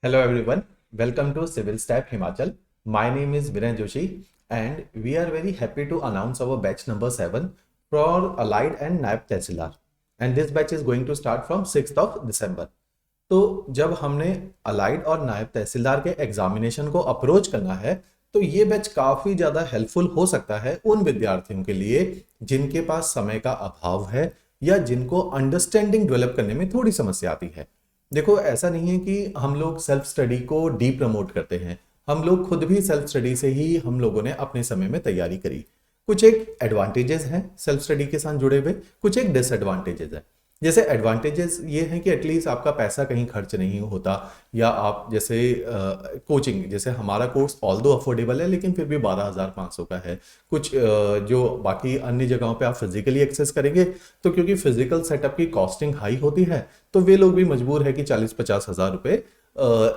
Hello everyone, welcome to Civil Staff Himachal. My name is Viren Joshi and we are very happy to announce our batch number 7 for Allied and NAIB Tehsildar. And this batch is going to start from 6th of December. तो जब हमने allied और नायब तहसीलदार के examination को approach करना है तो ये बैच काफ़ी ज़्यादा हेल्पफुल हो सकता है उन विद्यार्थियों के लिए जिनके पास समय का अभाव है या जिनको अंडरस्टैंडिंग डेवलप करने में थोड़ी समस्या आती है। देखो, ऐसा नहीं है कि हम लोग सेल्फ स्टडी को डी प्रमोट करते हैं। हम लोग खुद भी सेल्फ स्टडी से ही हम लोगों ने अपने समय में तैयारी करी। कुछ एक एडवांटेजेस हैं सेल्फ स्टडी के साथ जुड़े हुए, कुछ एक डिसएडवांटेजेस हैं। जैसे एडवांटेजेस ये हैं कि एटलीस्ट आपका पैसा कहीं खर्च नहीं होता, या आप जैसे कोचिंग, जैसे हमारा कोर्स ऑल दो अफोर्डेबल है लेकिन फिर भी 12,500 का है। कुछ जो बाकी अन्य जगहों पे आप फिजिकली एक्सेस करेंगे तो क्योंकि फिजिकल सेटअप की कॉस्टिंग हाई होती है तो वे लोग भी मजबूर है कि 40-50 हज़ार रुपये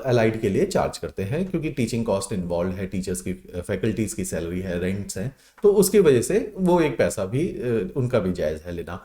अलाइड के लिए चार्ज करते हैं, क्योंकि टीचिंग कॉस्ट इन्वॉल्व है, टीचर्स की फैकल्टीज की सैलरी है, रेंट्स हैं, तो उसकी वजह से वो एक पैसा भी उनका भी जायज़ है लेना।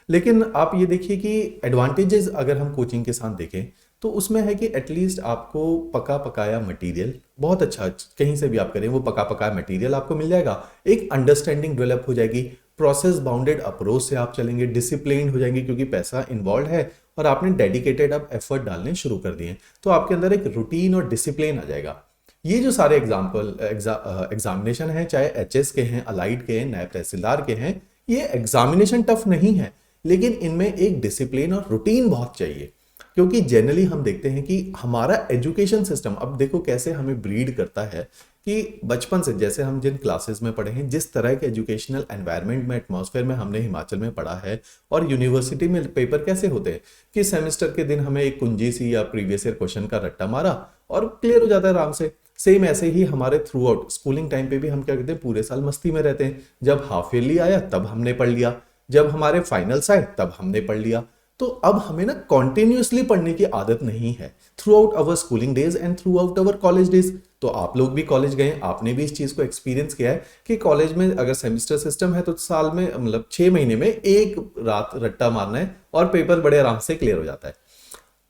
लेकिन आप ये देखिए कि एडवांटेजेस अगर हम कोचिंग के साथ देखें तो उसमें है कि एटलीस्ट आपको पका पकाया मटेरियल बहुत अच्छा, कहीं से भी आप करें वो पका पकाया मटेरियल आपको मिल जाएगा। एक अंडरस्टैंडिंग डेवलप हो जाएगी, प्रोसेस बाउंडेड अप्रोच से आप चलेंगे, डिसिप्लिन हो जाएंगे क्योंकि पैसा इन्वॉल्व है और आपने डेडिकेटेड अब एफर्ट डालने शुरू कर दिए, तो आपके अंदर एक रूटीन और डिसिप्लिन आ जाएगा। ये जो सारे एग्जामिनेशन हैं, चाहे एचएस के हैं, अलाइड के हैं, नायब तहसीलदार के हैं, ये एग्जामिनेशन टफ नहीं है लेकिन इनमें एक डिसिप्लिन और रूटीन बहुत चाहिए। क्योंकि जनरली हम देखते हैं कि हमारा एजुकेशन सिस्टम, अब देखो कैसे हमें ब्रीड करता है कि बचपन से जैसे हम जिन क्लासेस में पढ़े हैं, जिस तरह के एजुकेशनल एनवायरनमेंट में, एटमॉस्फेयर में हमने हिमाचल में पढ़ा है, और यूनिवर्सिटी में पेपर कैसे होते हैं कि सेमेस्टर के दिन हमें एक कुंजी सी या प्रीवियस ईयर क्वेश्चन का रट्टा मारा और क्लियर हो जाता है आराम से। सेम ऐसे ही हमारे थ्रू आउट स्कूलिंग टाइम पे भी हम क्या करते हैं, पूरे साल मस्ती में रहते हैं। जब हाफ ईयरली आया तब हमने पढ़ लिया, जब हमारे फाइनल्स आए तब हमने पढ़ लिया। तो अब हमें ना कॉन्टिन्यूसली पढ़ने की आदत नहीं है through out our schooling days and through out our college days. तो आप लोग भी कॉलेज गए, आपने भी इस चीज को एक्सपीरियंस किया है कि कॉलेज में अगर सेमेस्टर सिस्टम है तो साल में मतलब 6 महीने में एक रात रट्टा मारना है और पेपर बड़े आराम से क्लियर हो जाता है।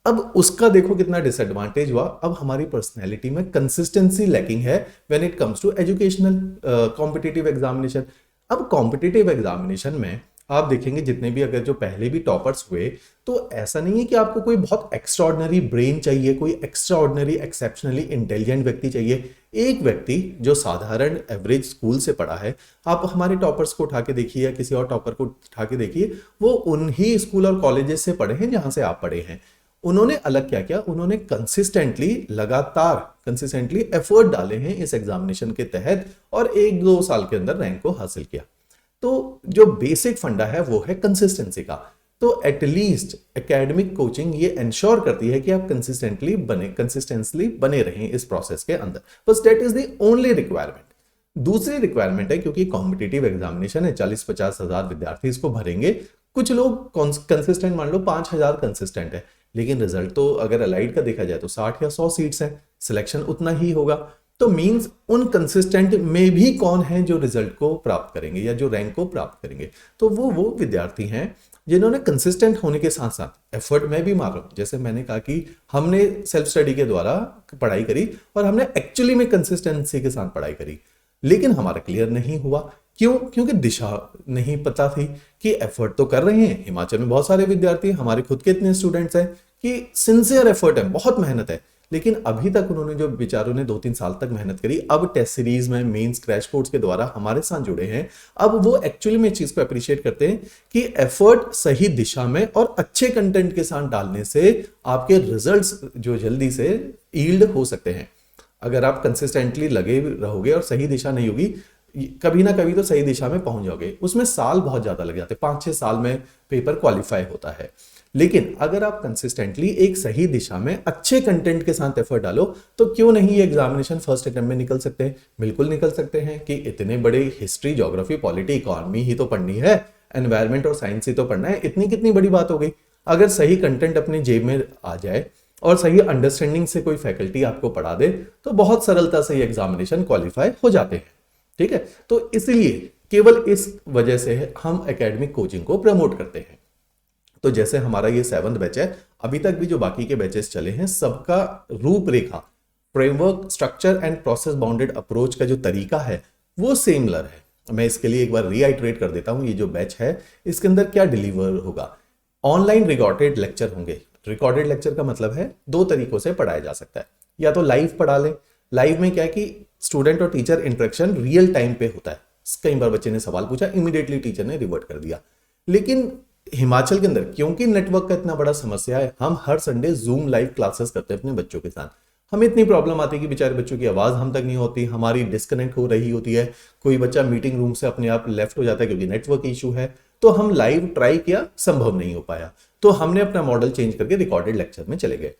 अब उसका देखो कितना डिसएडवांटेज हुआ, अब हमारी पर्सनैलिटी में कंसिस्टेंसी लैकिंग है when it comes to educational competitive examination. अब कॉम्पिटिटिव एग्जामिनेशन में आप देखेंगे जितने भी अगर जो पहले भी टॉपर्स हुए, तो ऐसा नहीं है कि आपको कोई बहुत एक्स्ट्राऑर्डिनरी ब्रेन चाहिए, कोई एक्स्ट्राऑर्डिनरी एक्सेप्शनली इंटेलिजेंट व्यक्ति चाहिए। एक व्यक्ति जो साधारण एवरेज स्कूल से पढ़ा है, आप हमारे टॉपर्स को उठा के देखिए या किसी और टॉपर को उठा के देखिए, वो उन्हीं स्कूल और कॉलेजेस से पढ़े हैं जहां से आप पढ़े हैं। उन्होंने अलग क्या किया, उन्होंने कंसिस्टेंटली एफर्ट डाले हैं इस एग्जामिनेशन के तहत और 1-2 साल के अंदर रैंक को हासिल किया। तो जो बेसिक फंडा है वो है कंसिस्टेंसी का। तो एटलीस्ट एकेडमिक कोचिंग ये इंश्योर करती है कि आप कंसिस्टेंटली बने रहें इस प्रोसेस के अंदर, बस that is the only requirement. दूसरी रिक्वायरमेंट है, क्योंकि कॉम्पिटिटिव एग्जामिनेशन है, 40-50 हज़ार विद्यार्थी इसको भरेंगे। कुछ लोग कंसिस्टेंट, मान लो 5,000 कंसिस्टेंट है, लेकिन रिजल्ट तो अगर अलाइड का देखा जाए तो 60 या 100 सीट्स हैं, सिलेक्शन उतना ही होगा। तो मींस उन कंसिस्टेंट में भी कौन है जो रिजल्ट को प्राप्त करेंगे या जो रैंक को प्राप्त करेंगे, तो वो विद्यार्थी हैं जिन्होंने कंसिस्टेंट होने के साथ साथ एफर्ट में भी मार रहा हूं। जैसे मैंने कहा कि हमने सेल्फ स्टडी के द्वारा पढ़ाई करी और हमने एक्चुअली में कंसिस्टेंसी के साथ पढ़ाई करी, लेकिन हमारा क्लियर नहीं हुआ। क्यों? क्योंकि दिशा नहीं पता थी कि एफर्ट तो कर रहे हैं। हिमाचल में बहुत सारे विद्यार्थी, हमारे खुद के इतने स्टूडेंट्स हैं कि सिंसियर एफर्ट है, बहुत मेहनत है, लेकिन अभी तक उन्होंने, जो बेचारों ने 2-3 साल तक मेहनत करी, अब टेस्ट सीरीज में, मेंस, क्रैश कोर्स के द्वारा हमारे साथ जुड़े हैं, अब वो एक्चुअली में इस चीज को अप्रिशिएट करते हैं कि एफर्ट सही दिशा में और अच्छे कंटेंट के साथ डालने से आपके रिजल्ट्स जो जल्दी से ईल्ड हो सकते हैं। अगर आप कंसिस्टेंटली लगे रहोगे और सही दिशा नहीं होगी, कभी ना कभी तो सही दिशा में पहुंच जाओगे, उसमें साल बहुत ज्यादा लग जाते हैं, 5-6 साल में पेपर क्वालिफाई होता है। लेकिन अगर आप कंसिस्टेंटली एक सही दिशा में अच्छे कंटेंट के साथ एफर्ट डालो तो क्यों नहीं ये एग्जामिनेशन फर्स्ट अटेम्प्ट में निकल सकते हैं? बिल्कुल निकल सकते हैं। कि इतने बड़े हिस्ट्री, ज्योग्राफी, पॉलिटी, इकोनॉमी ही तो पढ़नी है, एनवायरमेंट और साइंस ही तो पढ़ना है, इतनी कितनी बड़ी बात हो गई। अगर सही कंटेंट अपनी जेब में आ जाए और सही अंडरस्टैंडिंग से कोई फैकल्टी आपको पढ़ा दे तो बहुत सरलता से ये एग्जामिनेशन क्वालिफाई हो जाते हैं। ठीक है, तो इसलिए केवल इस वजह से हम एकेडमिक कोचिंग को प्रमोट करते हैं। तो जैसे हमारा ये 7th बैच है, अभी तक भी जो बाकी के बैचेस चले हैं सबका रूपरेखा, framework, structure and process bounded approach का जो तरीका है वो सिमिलर है। मैं इसके लिए एक बार रीआइट्रेट कर देता हूं, ये जो बैच है इसके अंदर क्या डिलीवर होगा। ऑनलाइन रिकॉर्डेड लेक्चर होंगे। रिकॉर्डेड लेक्चर का मतलब है दो तरीकों से पढ़ाया जा सकता है, या तो लाइव पढ़ा लें। लाइव में क्या है कि स्टूडेंट और टीचर इंटरेक्शन रियल टाइम पे होता है। कई बार बच्चे ने सवाल पूछा, इमीडिएटली टीचर ने रिवर्ट कर दिया। लेकिन हिमाचल के अंदर क्योंकि नेटवर्क का इतना बड़ा समस्या है, हम हर संडे जूम लाइव क्लासेस करते हैं अपने बच्चों के साथ। हमें इतनी प्रॉब्लम आती है कि बेचारे बच्चों की आवाज हम तक नहीं होती, हमारी डिस्कनेक्ट हो रही होती है, कोई बच्चा मीटिंग रूम से अपने आप लेफ्ट हो जाता है क्योंकि नेटवर्क इशू है। तो हम लाइव ट्राई किया, संभव नहीं हो पाया, तो हमने अपना मॉडल चेंज करके रिकॉर्डेड लेक्चर में चले गए।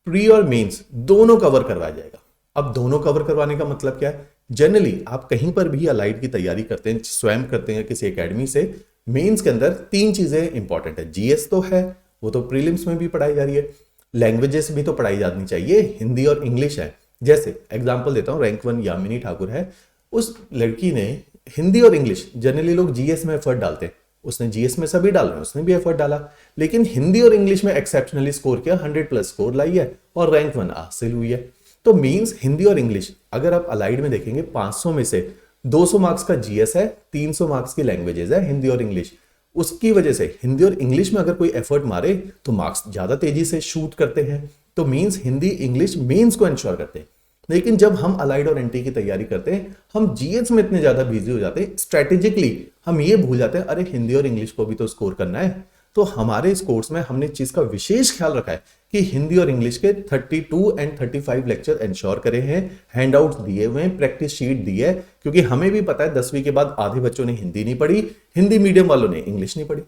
प्री और मेंस दोनों कवर करवाया जाएगा। अब दोनों कवर करवाने का मतलब क्या है, जनरली आप कहीं पर भी अलाइड की तैयारी करते हैं, स्वयं करते हैं किसी एकेडमी से, मेंस के अंदर तीन चीजें इंपॉर्टेंट है। जीएस तो है, वो तो प्रीलिम्स में भी पढ़ाई जा रही है, लैंग्वेजेस भी तो पढ़ाई जानी चाहिए, हिंदी और इंग्लिश है। जैसे एग्जांपल देता हूं, रैंक 1 यामिनी ठाकुर है, उस लड़की ने हिंदी और इंग्लिश, जनरली लोग जीएस में एफर्ट डालते हैं, उसने जीएस में सभी डाल रहे, उसने भी एफर्ट डाला, लेकिन हिंदी और इंग्लिश में एक्सेप्शनली स्कोर किया, 100+ स्कोर लाई है और रैंक 1 हासिल हुई है। तो मींस हिंदी और इंग्लिश अगर आप अलाइड में देखेंगे 500 में से 200 मार्क्स का जीएस है, 300 मार्क्स की लैंग्वेजेस है हिंदी और इंग्लिश। उसकी वजह से हिंदी और इंग्लिश में अगर कोई एफर्ट मारे तो मार्क्स ज्यादा तेजी से शूट करते हैं। तो मींस हिंदी इंग्लिश मेंस को इंश्योर करते हैं। लेकिन जब हम अलाइड और एनटी की तैयारी करते हैं, हम जीएस में इतने ज्यादा बिजी हो जाते हैं, स्ट्रेटेजिकली हम ये भूल जाते हैं अरे हिंदी और इंग्लिश को भी तो स्कोर करना है। तो हमारे इस कोर्स में हमने चीज का विशेष ख्याल रखा है कि हिंदी और इंग्लिश के 32 एंड 35 लेक्चर इंश्योर करे हैं, हैंडआउट्स दिए हुए हैं, प्रैक्टिस शीट दी है, क्योंकि हमें भी पता है 10वीं के बाद आधे बच्चों ने हिंदी नहीं पढ़ी, हिंदी मीडियम वालों ने इंग्लिश नहीं पढ़ी।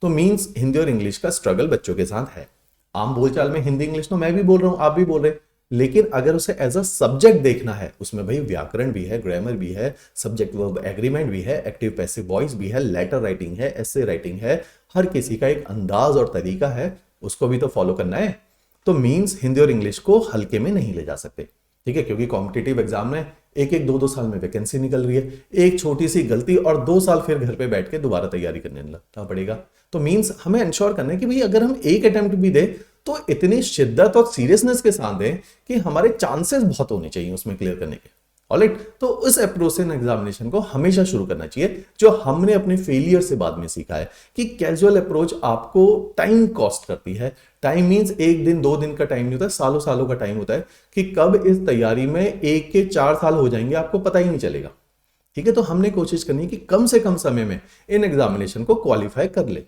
तो मींस हिंदी और इंग्लिश का स्ट्रगल बच्चों के साथ है। आम बोलचाल में हिंदी इंग्लिश तो मैं भी बोल रहा हूं, आप भी बोल रहे हैं, लेकिन अगर उसे एज अ सब्जेक्ट देखना है, उसमें भाई व्याकरण भी है, ग्रामर भी है, सब्जेक्ट वर्ब एग्रीमेंट भी है, एक्टिव पैसिव वॉइस भी है, लेटर राइटिंग है, एसे राइटिंग है, हर किसी का एक अंदाज और तरीका है, उसको भी तो फॉलो करना है। तो मींस हिंदी और इंग्लिश को हल्के में नहीं ले जा सकते, ठीक है, क्योंकि कॉम्पिटिटिव एग्जाम में एक एक दो साल में वैकेंसी निकल रही है, एक छोटी सी गलती और 2 साल फिर घर पे बैठ के दोबारा तैयारी करने लगना पड़ेगा। तो मींस हमें इंश्योर करना है कि भाई अगर हम एक अटेम्प्ट भी दे तो इतनी शिद्दत और सीरियसनेस के साथ दें कि हमारे चांसेस बहुत होने चाहिए उसमें क्लियर करने के। ऑलराइट, तो उस अप्रोच से एग्जामिनेशन को हमेशा शुरू करना चाहिए, जो हमने अपने फेलियर से बाद में सीखा है कि कैजुअल अप्रोच आपको टाइम कॉस्ट करती है। टाइम मींस 1 दिन 2 दिन का टाइम नहीं होता है, सालों सालों का टाइम होता है कि कब इस तैयारी में 1 के 4 साल हो जाएंगे आपको पता ही नहीं चलेगा। ठीक है, तो हमने कोशिश करनी है कि कम से कम समय में इन एग्जामिनेशन को क्वालिफाई कर ले।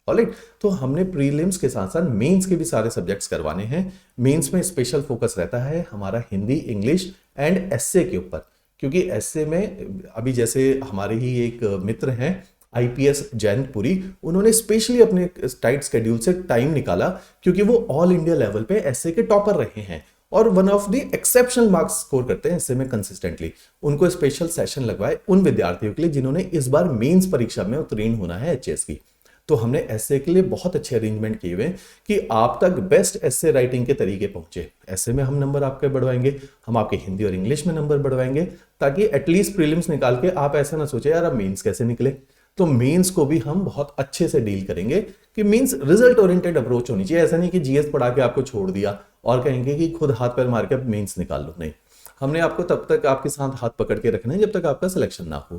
ऑलराइट, तो हमने प्रीलिम्स के साथ साथ मेंस के भी सारे सब्जेक्ट्स करवाने हैं। मेंस में स्पेशल फोकस रहता है हमारा हिंदी, इंग्लिश एंड एसए के ऊपर, क्योंकि एसए में अभी जैसे हमारे ही एक मित्र हैं आईपीएस जयंतपुरी, उन्होंने स्पेशली अपने टाइट शेड्यूल से टाइम निकाला, क्योंकि वो ऑल इंडिया लेवल पे एसए के टॉपर रहे हैं और one of the exceptional marks score करते हैं एसए में कंसिस्टेंटली। उनको स्पेशल सेशन लगवाए उन विद्यार्थियों के लिए जिन्होंने इस बार मेंस परीक्षा में उत्तीर्ण होना है एचएस की। तो हमने एसए के लिए बहुत अच्छे अरेंजमेंट किए हुए कि आप तक बेस्ट एसए राइटिंग के तरीके पहुंचे। एसए में हम नंबर आपके बढ़वाएंगे, हम आपके हिंदी और इंग्लिश में नंबर बढ़वाएंगे, ताकि एटलीस्ट प्रीलिम्स निकाल के आप ऐसा ना सोचे यार अब मेंस कैसे निकले। तो मेंस को भी हम बहुत अच्छे से डील करेंगे कि मेंस रिजल्ट ओरिएंटेड अप्रोच होनी चाहिए। ऐसा नहीं कि जीएस पढ़ा के आपको छोड़ दिया और कहेंगे कि खुद हाथ पैर मार के अब मेंस निकाल लो, नहीं, हमने आपको तब तक आपके साथ हाथ पकड़ के रखना है जब तक आपका सिलेक्शन ना हो।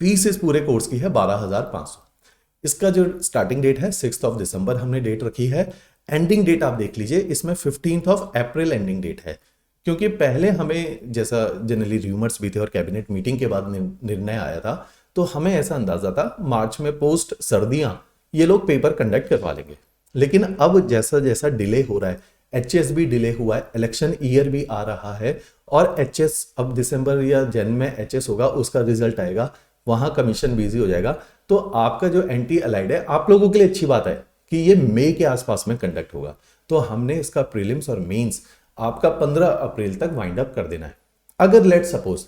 फीस इस पूरे कोर्स की है 12,500। इसका जो स्टार्टिंग डेट है 6 दिसंबर हमने डेट रखी है। एंडिंग डेट आप देख लीजिए, इसमें 15 अप्रैल एंडिंग डेट है, क्योंकि पहले हमें जैसा जनरली रूमर्स भी थे और कैबिनेट मीटिंग के बाद निर्णय आया था, तो हमें ऐसा अंदाजा था मार्च में पोस्ट सर्दियां ये लोग पेपर कंडक्ट करवा लेंगे। लेकिन अब जैसा जैसा डिले हो रहा है, एचएस भी डिले हुआ है, इलेक्शन ईयर भी आ रहा है और एचएस अब दिसंबर या जन में एचएस होगा, उसका रिजल्ट आएगा, वहां कमीशन बिजी हो जाएगा। तो आपका जो एंटी अलाइड है, आप लोगों के लिए अच्छी बात है कि ये मई के आसपास में कंडक्ट होगा। तो हमने इसका प्रीलिम्स और मेंस आपका 15 अप्रैल तक वाइंड अप कर देना है। अगर लेट सपोज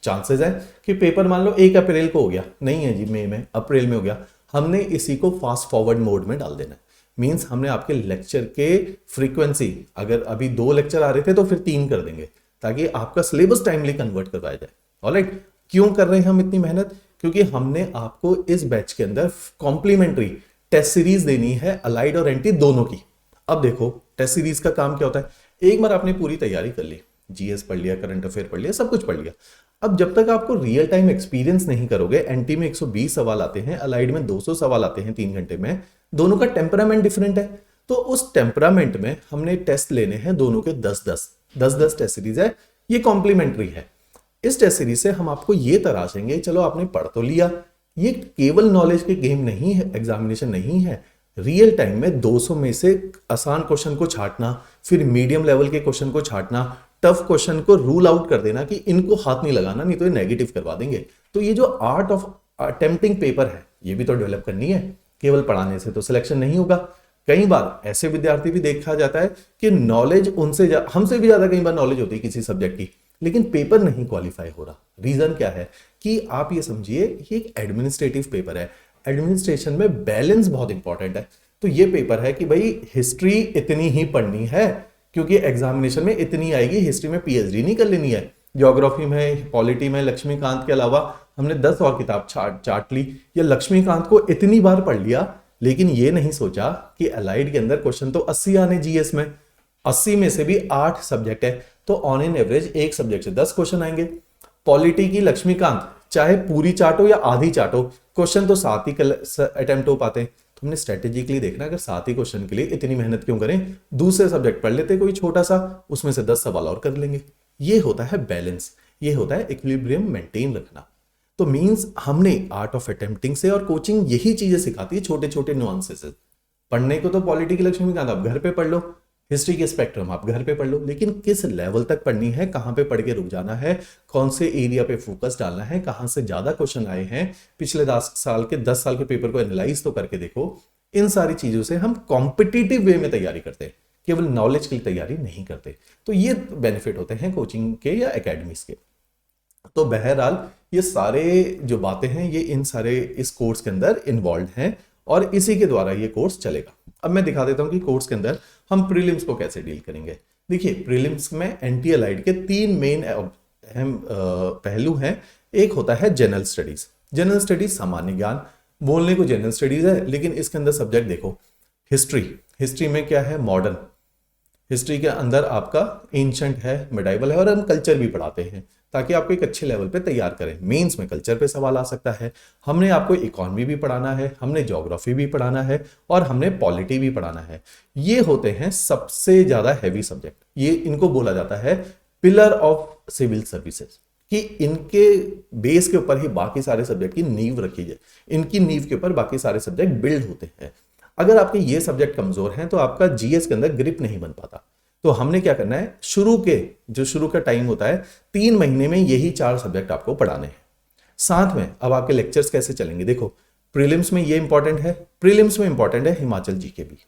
चांसेस है कि पेपर मान लो 1 अप्रैल को हो गया, नहीं है जी मई में, अप्रैल में हो गया, हमने इसी को फास्ट फॉरवर्ड मोड में डाल देना है। मींस हमने आपके लेक्चर के फ्रीक्वेंसी, अगर अभी 2 लेक्चर आ रहे थे तो फिर 3 कर देंगे, ताकि आपका सिलेबस टाइमली कन्वर्ट करवाया जाए। ऑलराइट, क्यों कर रहे हैं हम इतनी मेहनत? क्योंकि हमने आपको इस बैच के अंदर कॉम्प्लीमेंट्री टेस्ट सीरीज देनी है अलाइड और एंटी दोनों की। अब देखो टेस्ट सीरीज का काम क्या होता है, एक बार आपने पूरी तैयारी कर ली, जीएस पढ़ लिया, करंट अफेयर पढ़ लिया, सब कुछ पढ़ लिया। अब जब तक आपको रियल टाइम एक्सपीरियंस नहीं करोगे, एंटी में 120 सवाल आते हैं, अलाइड में 200 सवाल आते हैं 3 घंटे में, दोनों का टेम्परामेंट डिफरेंट है। तो उस टेम्परामेंट में हमने टेस्ट लेने हैं दोनों के 10-10 टेस्ट सीरीज है, ये कॉम्प्लीमेंट्री है। इस टेस्ट सीरीज से हम आपको ये तराशेंगे, चलो आपने पढ़ तो लिया, ये केवल नॉलेज के गेम नहीं है, एग्जामिनेशन नहीं है। रियल टाइम में 200 में से आसान क्वेश्चन को छांटना, फिर मीडियम लेवल के क्वेश्चन को छांटना, टफ क्वेश्चन को रूल आउट कर देना कि इनको हाथ नहीं लगाना, नहीं तो ये नेगेटिव करवा देंगे। तो ये जो आर्ट ऑफ अटेम्प्टिंग पेपर है, ये भी तो डेवलप करनी है, केवल पढ़ाने से तो सिलेक्शन नहीं होगा। कई बार ऐसे विद्यार्थी भी देखा जाता है कि नॉलेज उनसे हमसे भी ज्यादा कई बार नॉलेज होती है किसी सब्जेक्ट की, लेकिन पेपर नहीं क्वालिफाई हो रहा। रीजन क्या है कि आप ये समझिए ये एक एडमिनिस्ट्रेटिव पेपर है, एडमिनिस्ट्रेशन में बैलेंस बहुत इंपॉर्टेंट है। तो ये पेपर है कि भाई हिस्ट्री इतनी ही पढ़नी है क्योंकि एग्जामिनेशन में इतनी आएगी, हिस्ट्री में पीएचडी नहीं कर लेनी है। ज्योग्राफी में, पॉलिटी में लक्ष्मीकांत के अलावा हमने 10 और किताब चाट ली, या लक्ष्मीकांत को इतनी बार पढ़ लिया, लेकिन ये नहीं सोचा कि अलाइड के अंदर क्वेश्चन तो 80 आने जीएस में, 80 में से भी 8 सब्जेक्ट है, तो ऑन एन एवरेज एक सब्जेक्ट से 10 क्वेश्चन आएंगे। पॉलिटी की लक्ष्मीकांत चाहे पूरी चाटो या आधी चाटो, क्वेश्चन तो 7 ही अटेम्प्ट हो पाते हैं। तो हमने स्ट्रेटेजिकली देखना, अगर 7 ही क्वेश्चन के लिए इतनी मेहनत क्यों करें, दूसरे सब्जेक्ट पढ़ लेते कोई छोटा सा, उसमें से 10 सवाल और कर लेंगे। ये होता है बैलेंस, ये होता है इक्विलिब्रियम मेंटेन रखना। तो मींस हमने आर्ट ऑफ अटेम्प्टिंग से, और कोचिंग यही चीजें सिखाती है, छोटे छोटे नुआंसेस। पढ़ने को तो पॉलिटी की लक्ष्मीकांत आप घर पे पढ़ लो, हिस्ट्री के स्पेक्ट्रम आप घर पे पढ़ लो, लेकिन किस लेवल तक पढ़नी है, कहां पे पढ़ के रुक जाना है, कौन से एरिया पे फोकस डालना है, कहां से ज्यादा क्वेश्चन आए हैं पिछले 10 साल के पेपर को एनालाइज तो करके देखो। इन सारी चीजों से हम कॉम्पिटिटिव वे में तैयारी करते हैं, केवल नॉलेज की तैयारी नहीं करते। तो ये बेनिफिट होते हैं कोचिंग के या एकेडमीज के। तो बहरहाल ये सारे जो बातें हैं ये इन सारे इस कोर्स के अंदर इन्वॉल्व हैं, और इसी के द्वारा ये कोर्स चलेगा। अब मैं दिखा देता हूं कि कोर्स के अंदर हम प्रीलिम्स को कैसे डील करेंगे। देखिए प्रीलिम्स में एंटी अलाइड के 3 मेन अहम पहलू हैं। एक होता है जनरल स्टडीज। जनरल स्टडीज सामान्य ज्ञान, बोलने को जनरल स्टडीज है, लेकिन इसके अंदर सब्जेक्ट देखो हिस्ट्री। हिस्ट्री में क्या है, मॉडर्न। हिस्ट्री के अंदर आपका एंशंट है, मेडाइवल है, और हम कल्चर भी पढ़ाते हैं ताकि आपको एक अच्छे लेवल पे तैयार करें। मेंस में कल्चर पे सवाल आ सकता है। हमने आपको इकोनॉमी भी पढ़ाना है, हमने ज्योग्राफी भी पढ़ाना है, और हमने पॉलिटी भी पढ़ाना है। ये होते हैं सबसे ज्यादा हैवी सब्जेक्ट। ये इनको बोला जाता है पिलर ऑफ सिविल सर्विसेज, कि इनके बेस के ऊपर ही बाकी सारे सब्जेक्ट की नींव रखी जाए, इनकी नींव के ऊपर बाकी सारे सब्जेक्ट बिल्ड होते हैं। अगर आपके ये सब्जेक्ट कमजोर हैं तो आपका जीएस के अंदर ग्रिप नहीं बन पाता। तो हमने क्या करना है, शुरू का टाइम होता है 3 महीने में यही 4 सब्जेक्ट आपको पढ़ाने हैं। साथ में अब आपके लेक्चर्स कैसे चलेंगे, देखो प्रीलिम्स में ये इंपॉर्टेंट है, प्रीलिम्स में इंपॉर्टेंट है हिमाचल जीके भी,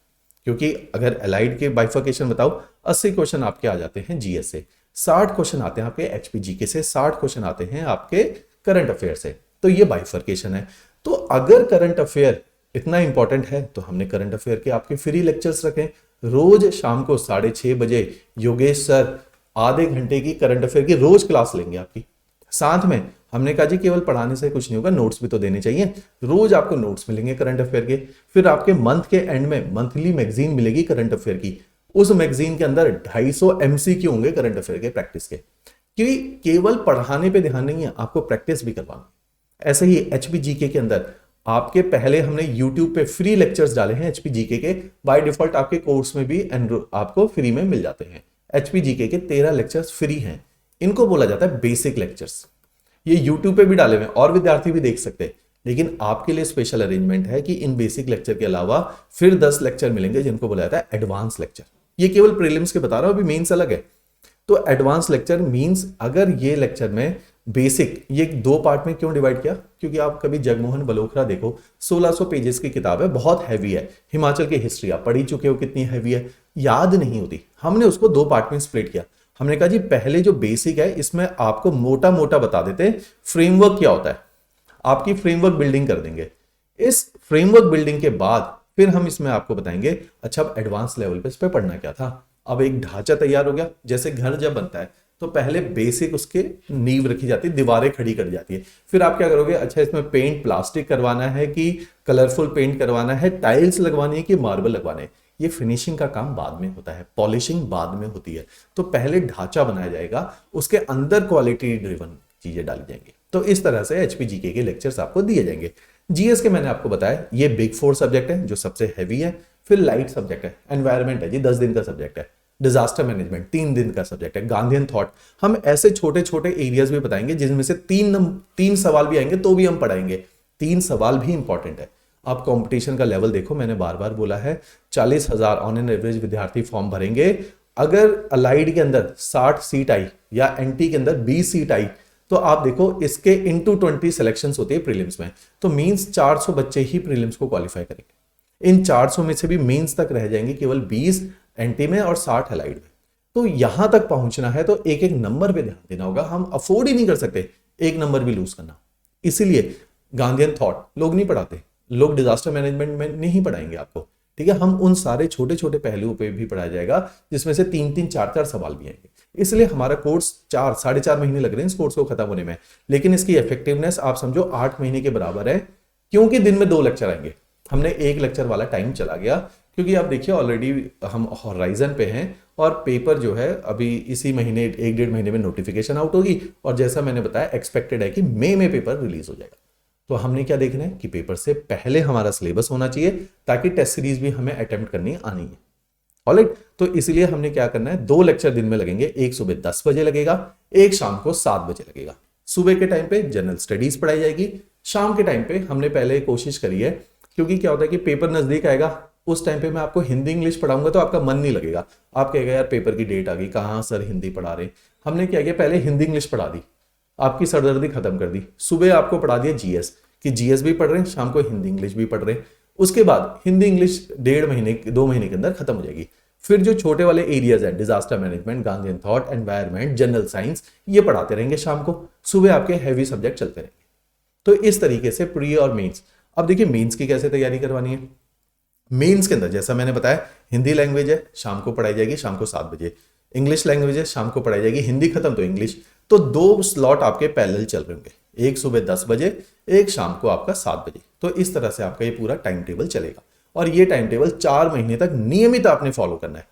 क्योंकि अगर अलाइड के बाइफर्केशन बताओ 80 क्वेश्चन आपके आ जाते हैं जीएस से, 60 क्वेश्चन आते हैं आपके एचपी जीके से, 60 क्वेश्चन आते हैं आपके करंट अफेयर से। तो ये बाइफर्केशन है। तो अगर करंट अफेयर इतना इंपॉर्टेंट है तो हमने करंट अफेयर के आपके फ्री लेक्चर्स रखें। रोज शाम को 6:30 बजे योगेश सर आधे घंटे की करंट अफेयर की रोज क्लास लेंगे आपकी। साथ में हमने कहा जी केवल पढ़ाने से कुछ नहीं होगा, नोट्स भी तो देने चाहिए। रोज आपको नोट्स मिलेंगे करंट अफेयर के। फिर आपके मंथ के एंड में मंथली मैगजीन मिलेगी करंट अफेयर की। उस मैगजीन के अंदर 250 एमसीक्यू होंगे करंट अफेयर के प्रैक्टिस के, क्योंकि केवल पढ़ाने पे ध्यान नहीं है, आपको प्रैक्टिस भी करवाना। ऐसे ही एचपी जीके के अंदर आपके पहले हमने YouTube पे फ्री लेक्चर्स डाले हैं एचपी जीके के, बाय डिफॉल्ट आपके कोर्स में भी आपको फ्री में मिल जाते हैं। एचपी जीके के 13 लेक्चर्स फ्री हैं, इनको बोला जाता है बेसिक लेक्चर्स। ये YouTube पे भी डाले हुए और विद्यार्थी भी देख सकते हैं, लेकिन आपके लिए स्पेशल अरेंजमेंट है कि इन बेसिक लेक्चर के अलावा फिर 10 लेक्चर मिलेंगे जिनको बोला जाता है एडवांस लेक्चर। ये केवल प्रीलिम्स के बता रहा हूं, अभी मेंस अलग है। तो एडवांस लेक्चर मींस अगर ये लेक्चर में बेसिक, ये 2 पार्ट में क्यों डिवाइड किया, क्योंकि आप कभी जगमोहन बलोखरा देखो 1600 पेजेस की किताब है, बहुत हैवी है। हिमाचल की हिस्ट्री आप पढ़ ही चुके हो कितनी हैवी है, याद नहीं होती। हमने उसको 2 पार्ट में स्प्लिट किया। हमने कहा जी पहले जो बेसिक है इसमें आपको मोटा मोटा बता देते हैं फ्रेमवर्क क्या होता है, आपकी फ्रेमवर्क बिल्डिंग कर देंगे। इस फ्रेमवर्क बिल्डिंग के बाद फिर हम इसमें आपको बताएंगे अच्छा अब एडवांस लेवल पे इस पे पढ़ना क्या था। अब एक ढांचा तैयार हो गया, जैसे घर जब बनता है तो पहले बेसिक उसके नींव रखी जाती है, दीवारें खड़ी कर जाती है। फिर आप क्या करोगे, अच्छा इसमें पेंट प्लास्टिक करवाना है कि कलरफुल पेंट करवाना है, टाइल्स लगवानी है कि मार्बल लगवाने हैं, ये फिनिशिंग का काम बाद में होता है, पॉलिशिंग बाद में होती है। तो पहले ढांचा बनाया जाएगा, उसके अंदर क्वालिटी ड्रिवन चीजें डाली जाएंगी। तो इस तरह से एचपीजीके के लेक्चर्स आपको दिए जाएंगे। जीएस के मैंने आपको बताया ये बिग 4 सब्जेक्ट है जो सबसे हैवी है। फिर लाइट सब्जेक्ट है, एनवायरमेंट है जी 10 दिन का सब्जेक्ट है, डिजास्टर मैनेजमेंट 3 दिन का सब्जेक्ट है, गांधीयन थॉट। हम ऐसे छोटे छोटे एरियाज भी बताएंगे जिनमें से तीन सवाल भी आएंगे तो भी हम पढ़ाएंगे। 3 सवाल भी इंपॉर्टेंट है। आप कंपटीशन का लेवल देखो, मैंने बार बार बोला है 40,000 ऑन एन एवरेज विद्यार्थी फॉर्म भरेंगे। अगर अलाइड के अंदर 60 सीट आई या एनटी के अंदर 20 सीट आई तो आप देखो इसके इनटू 20 सिलेक्शंस होती है प्रीलिम्स में। तो मींस 400 बच्चे ही प्रीलिम्स को क्वालिफाई करेंगे। इन 400 में से भी मेंस तक रह जाएंगे केवल 20 एनटी में और 60 अलाइड में। तो यहां तक पहुंचना है तो एक एक नंबर पे ध्यान देना होगा। हम अफोर्ड ही नहीं कर सकते एक नंबर भी लूज करना। इसीलिए गांधीयन थॉट लोग नहीं पढ़ाते, लोग डिजास्टर मैनेजमेंट में नहीं पढ़ाएंगे आपको, ठीक है। हम उन सारे छोटे छोटे पहलुओं पे भी पढ़ाया जाएगा जिसमें से 3-3, 4-4 सवाल भी आएंगे। इसलिए हमारा कोर्स 4-4.5 महीने लग रहे हैं इस कोर्स को खत्म होने में, लेकिन इसकी इफेक्टिवनेस आप समझो 8 महीने के बराबर है, क्योंकि दिन में 2 लेक्चर आएंगे। हमने 1 लेक्चर वाला टाइम चला गया, क्योंकि आप देखिए ऑलरेडी हम हॉराइजन पे हैं और पेपर जो है अभी इसी महीने 1-1.5 महीने में नोटिफिकेशन आउट होगी और जैसा मैंने बताया एक्सपेक्टेड है कि मई में पेपर रिलीज हो जाएगा। तो हमने क्या देखना है कि पेपर से पहले हमारा सिलेबस होना चाहिए ताकि टेस्ट सीरीज भी हमें अटेम्प्ट करनी आनी है। ऑलराइट, तो इसलिए हमने क्या करना है, 2 लेक्चर दिन में लगेंगे, एक सुबह 10 बजे लगेगा, एक शाम को 7 बजे लगेगा। सुबह के टाइम पे जनरल स्टडीज पढ़ाई जाएगी, शाम के टाइम पे हमने पहले कोशिश करी है, क्योंकि क्या होता है कि पेपर नजदीक आएगा उस टाइम पे मैं आपको हिंदी इंग्लिश पढ़ाऊंगा तो आपका मन नहीं लगेगा, आप कहेगा यार पेपर की डेट आ गई, कहाँ सर हिंदी पढ़ा रहे। हमने क्या किया, पहले हिंदी इंग्लिश पढ़ा दी, आपकी सरदर्दी खत्म कर दी। सुबह आपको पढ़ा दिया जीएस कि जीएस भी पढ़ रहे हैं, शाम को हिंदी इंग्लिश भी पढ़ रहे हैं। उसके बाद हिंदी इंग्लिश 1.5 महीने 2 महीने के अंदर खत्म हो जाएगी। फिर जो छोटे वाले एरियाज है, disaster management, Gandhian thought, environment, general science, ये पढ़ाते रहेंगे शाम को। सुबह आपके हैवी सब्जेक्ट चलते रहेंगे। तो इस तरीके से प्री और मेंस। अब देखिए मेंस की कैसे तैयारी करवानी है। मेंस के अंदर जैसा मैंने बताया, हिंदी लैंग्वेज है, शाम को पढ़ाई जाएगी, शाम को 7 बजे। इंग्लिश लैंग्वेज है, शाम को पढ़ाई जाएगी, हिंदी खत्म तो इंग्लिश। तो 2 स्लॉट आपके पैरेलल चल रहे होंगे, एक सुबह 10 बजे, एक शाम को आपका 7 बजे। तो इस तरह से आपका ये पूरा टाइम टेबल चलेगा और ये टाइम टेबल 4 महीने तक नियमित आपने फॉलो करना है।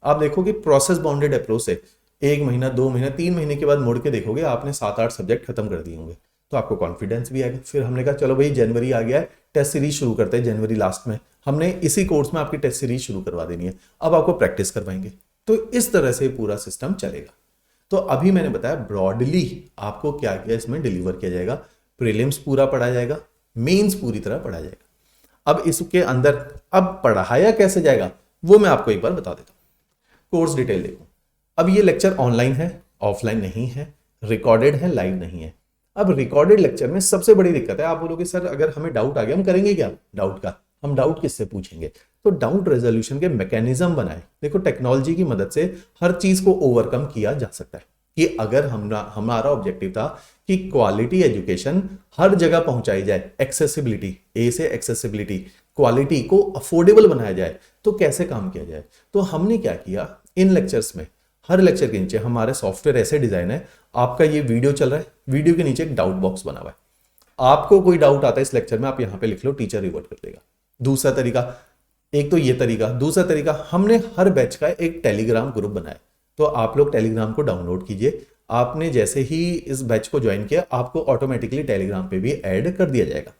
आप देखो कि प्रोसेस बाउंडेड अप्रोच से 1 महीना, 2 महीना, 3 महीने के बाद मुड़ के देखोगे आपने 7-8 सब्जेक्ट खत्म कर दिए होंगे, तो आपको कॉन्फिडेंस भी आएगा। फिर हमने कहा चलो भाई जनवरी आ गया है, टेस्ट सीरीज शुरू करते हैं। जनवरी लास्ट में हमने इसी कोर्स में आपकी टेस्ट सीरीज शुरू करवा देनी है, अब आपको प्रैक्टिस करवाएंगे। तो इस तरह से पूरा सिस्टम चलेगा। तो अभी मैंने बताया ब्रॉडली आपको क्या क्या इसमें डिलीवर किया जाएगा। प्रीलिम्स पूरा पढ़ाया जाएगा, मेंस पूरी तरह पढ़ाया जाएगा। अब इसके अंदर अब पढ़ाया कैसे जाएगा वो मैं आपको एक बार बता देता हूं। कोर्स डिटेल देखो। अब ये लेक्चर ऑनलाइन है, ऑफलाइन नहीं है, रिकॉर्डेड है, लाइव नहीं है। अब रिकॉर्डेड लेक्चर में सबसे बड़ी दिक्कत है, आप बोलोगे सर अगर हमें डाउट आ गया हम करेंगे क्या डाउट का, हम डाउट किससे पूछेंगे। तो डाउट रेजोल्यूशन के मैकेनिज्म बनाए। देखो टेक्नोलॉजी की मदद से हर चीज को ओवरकम किया जा सकता है। कि अगर हमारा ऑब्जेक्टिव था कि क्वालिटी एजुकेशन हर जगह पहुंचाई जाए, एक्सेसिबिलिटी, ए से एक्सेसिबिलिटी, क्वालिटी को अफोर्डेबल बनाया जाए, तो कैसे काम किया जाए। तो हमने क्या किया, इन लेक्चर्स में हर लेक्चर के नीचे हमारे सॉफ्टवेयर ऐसे डिजाइन है, आपका ये वीडियो चल रहा है, वीडियो के नीचे एक डाउट बॉक्स बना हुआ है। आपको कोई डाउट आता है इस लेक्चर में, आप यहां पे लिख लो, टीचर रिवर्ट कर देगा। दूसरा तरीका, एक तो ये तरीका, दूसरा तरीका हमने हर बैच का एक टेलीग्राम ग्रुप बनाया। तो आप लोग टेलीग्राम को डाउनलोड कीजिए। आपने जैसे ही इस बैच को ज्वाइन किया आपको ऑटोमेटिकली टेलीग्राम पे भी ऐड कर दिया जाएगा।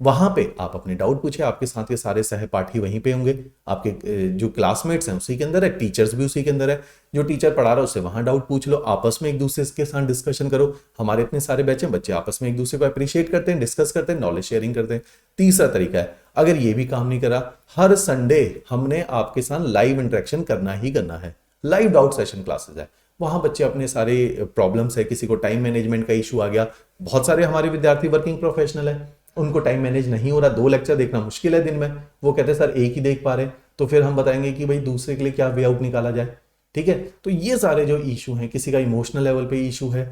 वहां पे आप अपने डाउट पूछे, आपके साथ के सारे सहपाठी वहीं पे होंगे, आपके जो क्लासमेट्स हैं उसी के अंदर है, टीचर्स भी उसी के अंदर है। जो टीचर पढ़ा रहा है उससे वहां डाउट पूछ लो, आपस में एक दूसरे के साथ डिस्कशन करो। हमारे इतने सारे बैच हैं, बच्चे आपस में एक दूसरे को अप्रिशिएट करते हैं, डिस्कस करते हैं, नॉलेज शेयरिंग करते हैं। तीसरा तरीका है, अगर ये भी काम नहीं करा, हर संडे हमने आपके साथ लाइव इंटरेक्शन करना ही करना है। लाइव डाउट सेशन क्लासेस है, वहां बच्चे अपने सारे प्रॉब्लम्स है, किसी को टाइम मैनेजमेंट का इशू आ गया, बहुत सारे हमारे विद्यार्थी वर्किंग प्रोफेशनल है, उनको टाइम मैनेज नहीं हो रहा, 2 लेक्चर देखना मुश्किल है दिन में, वो कहते हैं सर एक ही देख पा रहे, तो फिर हम बताएंगे कि भाई दूसरे के लिए क्या वे आउट निकाला जाए। ठीक है, तो ये सारे जो इशू हैं, किसी का इमोशनल लेवल पे इशू है,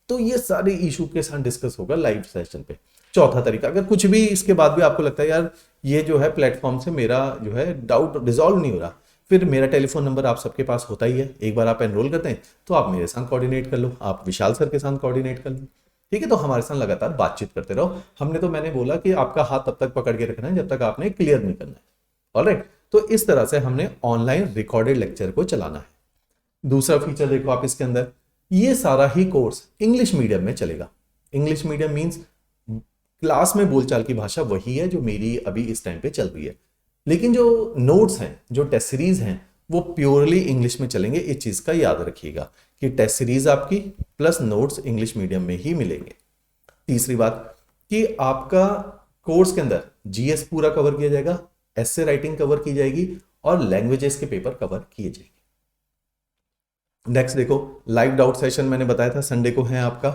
तो ये सारे इशू के साथ डिस्कस होगा लाइव सेशन पे। चौथा तरीका, अगर कुछ भी इसके बाद भी आपको लगता है यार ये जो है प्लेटफॉर्म से मेरा जो है डाउट रिजॉल्व नहीं हो रहा, फिर मेरा टेलीफोन नंबर आप सबके पास होता ही है, एक बार आप एनरोल करते हैं तो आप मेरे साथ कोऑर्डिनेट कर लो, आप विशाल सर के साथ कोऑर्डिनेट कर लो, ठीक है। तो हमारे साथ लगातार बातचीत करते रहो। मैंने बोला कि आपका हाथ तब तक पकड़ के रखना है जब तक आपने क्लियर नहीं करना है, ऑलराइट। तो इस तरह से हमने ऑनलाइन रिकॉर्डेड लेक्चर को चलाना है। दूसरा फीचर देखो आप इसके अंदर, ये सारा ही कोर्स इंग्लिश मीडियम में चलेगा। इंग्लिश मीडियम मींस क्लास में बोलचाल की भाषा वही है जो मेरी अभी इस टाइम पे चल रही है, लेकिन जो नोट्स हैं, जो टेस्ट सीरीज हैं, वो प्योरली इंग्लिश में चलेंगे। इस चीज का याद रखिएगा कि टेस्ट सीरीज आपकी प्लस नोट्स इंग्लिश मीडियम में ही मिलेंगे। तीसरी बात कि आपका कोर्स के अंदर जीएस पूरा कवर किया जाएगा, एस्से राइटिंग कवर की जाएगी और लैंग्वेजेस के पेपर कवर किए जाएंगे। नेक्स्ट देखो, लाइव डाउट सेशन मैंने बताया था संडे को है आपका।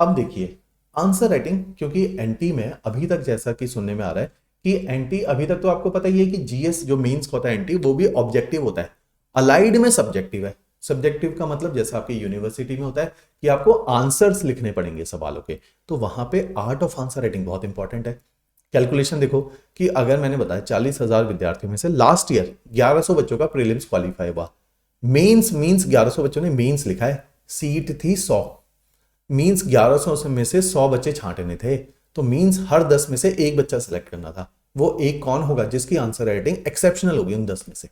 अब देखिए आंसर राइटिंग, क्योंकि एनटी में अभी तक जैसा कि सुनने में आ रहा है कि एनटी अभी तक तो आपको पता ही है कि जीएस जो मेंस का होता है एनटी, वो भी ऑब्जेक्टिव होता है, अलाइड में सब्जेक्टिव है। सब्जेक्टिव का मतलब जैसा आपकी यूनिवर्सिटी में होता है कि आपको आंसर्स लिखने पड़ेंगे सवालों के, तो वहां पे आर्ट ऑफ आंसर राइटिंग बहुत इंपॉर्टेंट है। कैलकुलेशन देखो कि अगर मैंने बताया 40,000 विद्यार्थियों में से लास्ट ईयर 1100 बच्चों का प्रीलिम्स क्वालिफाई हुआ, मेंस मींस 1100 बच्चों ने मेंस लिखा है, सीट थी 100, मींस 1100 में से 100 बच्चे छांटने थे, तो मींस हर 10 में से एक बच्चा सेलेक्ट करना था। वो एक कौन होगा? जिसकी आंसर राइटिंग एक्सेप्शनल होगी उन 10 में से।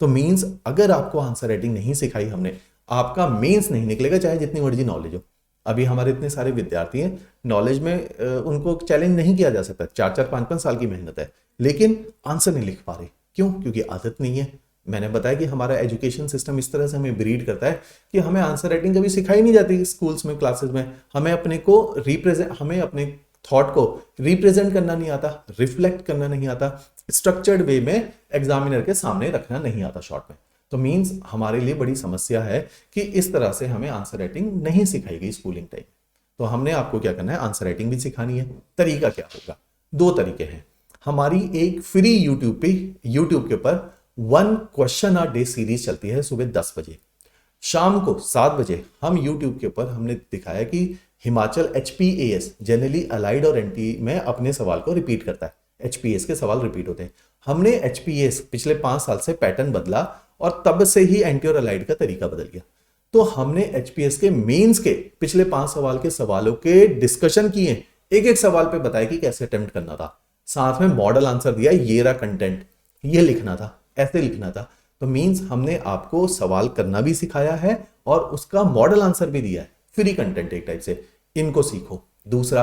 तो मींस अगर आपको आंसर राइटिंग नहीं सिखाई हमने, आपका मेंस नहीं निकलेगा, चाहे जितनी मर्जी नॉलेज हो। अभी हमारे इतने सारे विद्यार्थी हैं, नॉलेज में उनको चैलेंज नहीं किया जा सकता, 4-4 5-5 साल की मेहनत है, लेकिन आंसर नहीं लिख पा रहे। क्यों? क्योंकि आदत नहीं है। मैंने बताया कि हमारा एजुकेशन सिस्टम इस तरह से हमें ब्रीड करता है कि हमें आंसर राइटिंग कभी सिखाई नहीं जाती स्कूल्स में, क्लासेस में। हमें अपने थॉट को रिप्रेजेंट करना नहीं आता, रिफ्लेक्ट करना नहीं आता, स्ट्रक्चर्ड वे में एग्जामिनर के सामने रखना नहीं आता शॉर्ट में। तो मींस हमारे लिए बड़ी समस्या है कि इस तरह से हमें आंसर राइटिंग नहीं सिखाई गई स्कूलिंग टाइम। तो हमने आपको क्या करना है, आंसर राइटिंग भी सिखानी है। तरीका क्या होगा? 2 तरीके हैं। हमारी एक फ्री यूट्यूब के ऊपर 1 क्वेश्चन अ डे सीरीज चलती है सुबह 10 बजे। शाम को 7 बजे हम यूट्यूब के ऊपर हमने दिखाया कि हिमाचल एचपीएएस जनरली अलाइड और एनटी में अपने सवाल को रिपीट करता है। एचपीएस के सवाल रिपीट होते हैं। हमने एचपीएस पिछले 5 साल से पैटर्न बदला और तब से ही एनटी और अलाइड का तरीका बदल गया। तो हमने एचपीएस के मेंस के पिछले 5 सवाल के सवालों के डिस्कशन किए, एक एक सवाल पे बताया कि कैसे अटेम्प्ट करना था, साथ में मॉडल आंसर दिया, ये रहा कंटेंट, ये लिखना था, ऐसे लिखना था। तो मींस हमने आपको सवाल करना भी सिखाया है और उसका मॉडल आंसर भी दिया है, फ्री कंटेंट एक टाइप से। इनको सीखो। दूसरा,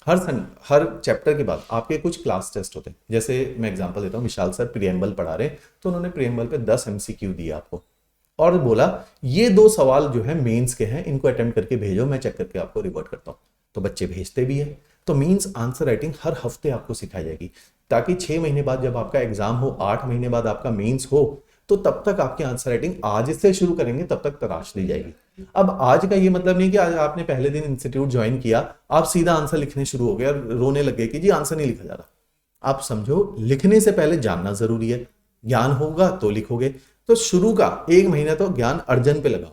हर चैप्टर के बाद आपके कुछ क्लास टेस्ट होते हैं। जैसे मैं एग्जांपल देता हूँ, विशाल सर प्रीएम्बल पढ़ा रहे हैं, तो उन्होंने प्रीएम्बल पे 10 एमसीक्यू दिया आपको और बोला ये 2 सवाल जो है मेंस के हैं, इनको अटेम्प्ट करके भेजो, मैं चेक करके आपको रिवर्ट करता हूँ। तो बच्चे भेजते भी है। तो मींस आंसर राइटिंग हर हफ्ते आपको सिखाई जाएगी, ताकि 6 महीने बाद जब आपका एग्जाम हो, 8 महीने बाद आपका मेंस हो, तो तब तक आपकी आंसर राइटिंग आज से शुरू करेंगे तब तक तराश दी जाएगी। अब आज का ये मतलब नहीं कि आज आपने पहले दिन इंस्टीट्यूट ज्वाइन किया, आप सीधा आंसर लिखने शुरू हो गए और रोने लगे कि जी आंसर नहीं लिखा जा रहा। आप समझो, लिखने से पहले जानना जरूरी है। ज्ञान होगा तो लिखोगे। तो शुरू का 1 महीना तो ज्ञान अर्जन पे लगाओ,